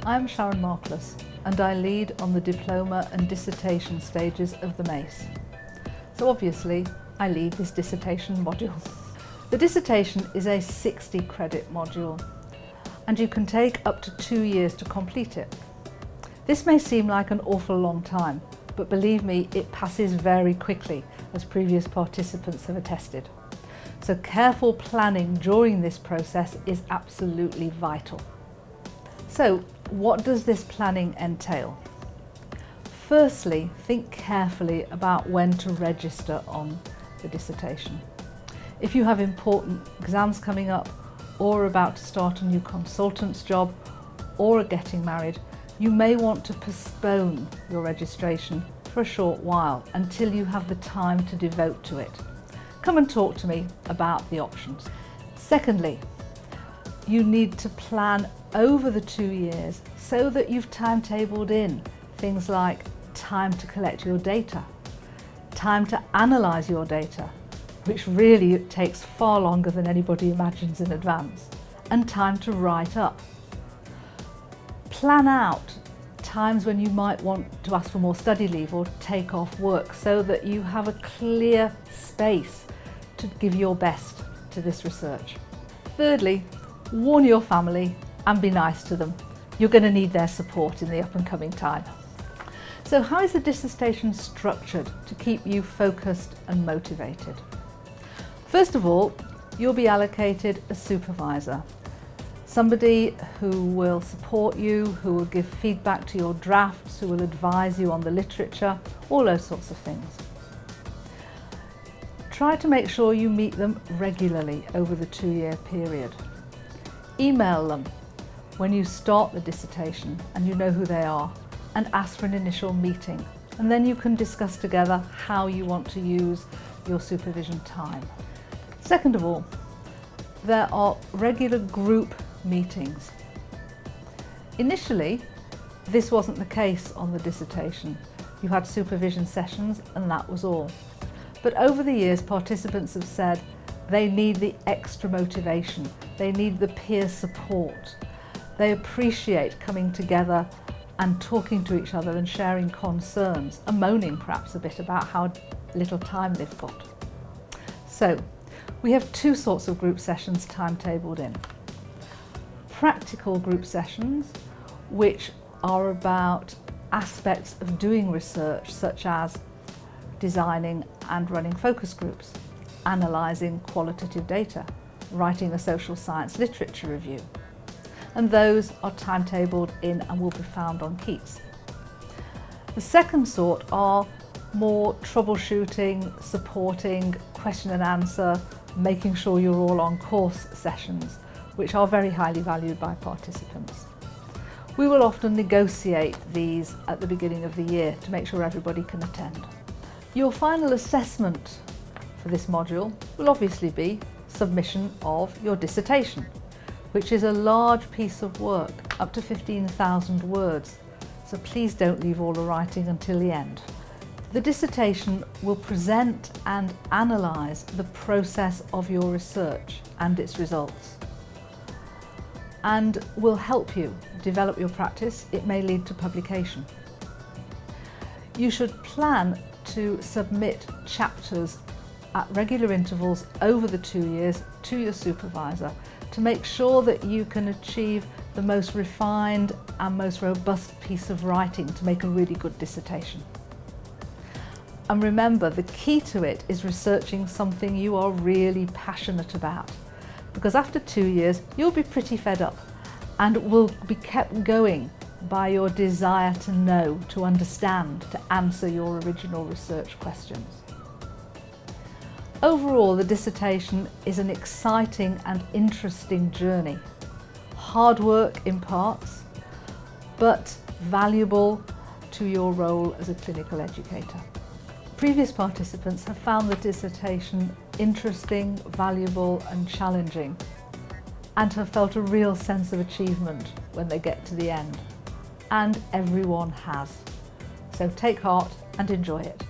I'm Sharon Markless and I lead on the diploma and dissertation stages of the MACE. So obviously I lead this dissertation module. The dissertation is a 60 credit module and you can take up to 2 years to complete it. This may seem like an awful long time, but believe me, it passes very quickly, as previous participants have attested. So careful planning during this process is absolutely vital. So what does this planning entail? Firstly, think carefully about when to register on the dissertation. If you have important exams coming up, or about to start a new consultant's job, or are getting married, you may want to postpone your registration for a short while until you have the time to devote to it. Come and talk to me about the options. Secondly, you need to plan over the 2 years so that you've timetabled in things like time to collect your data, time to analyse your data, which really takes far longer than anybody imagines in advance, and time to write up. Plan out times when you might want to ask for more study leave or take off work so that you have a clear space to give your best to this research. Thirdly, warn your family and be nice to them. You're going to need their support in the up and coming time. So how is the dissertation structured to keep you focused and motivated? First of all, you'll be allocated a supervisor. Somebody who will support you, who will give feedback to your drafts, who will advise you on the literature, all those sorts of things. Try to make sure you meet them regularly over the 2-year period. Email them when you start the dissertation and you know who they are, and ask for an initial meeting. And then you can discuss together how you want to use your supervision time. Second of all, there are regular group meetings. Initially, this wasn't the case on the dissertation. You had supervision sessions and that was all. But over the years, participants have said they need the extra motivation, they need the peer support. They appreciate coming together and talking to each other and sharing concerns and moaning perhaps a bit about how little time they've got. So, we have 2 sorts of group sessions timetabled in. Practical group sessions, which are about aspects of doing research, such as designing and running focus groups, analysing qualitative data, writing a social science literature review. And those are timetabled in and will be found on Keats. The second sort are more troubleshooting, supporting, question and answer, making sure you're all on course sessions, which are very highly valued by participants. We will often negotiate these at the beginning of the year to make sure everybody can attend. Your final assessment for this module will obviously be submission of your dissertation, which is a large piece of work, up to 15,000 words, so please don't leave all the writing until the end. The dissertation will present and analyse the process of your research and its results, and will help you develop your practice. It may lead to publication. You should plan to submit chapters at regular intervals over the 2 years to your supervisor to make sure that you can achieve the most refined and most robust piece of writing to make a really good dissertation. And remember, the key to it is researching something you are really passionate about, because after 2 years you'll be pretty fed up and will be kept going by your desire to know, to understand, to answer your original research questions. Overall, the dissertation is an exciting and interesting journey. Hard work in parts, but valuable to your role as a clinical educator. Previous participants have found the dissertation interesting, valuable and challenging, and have felt a real sense of achievement when they get to the end. And everyone has. So take heart and enjoy it.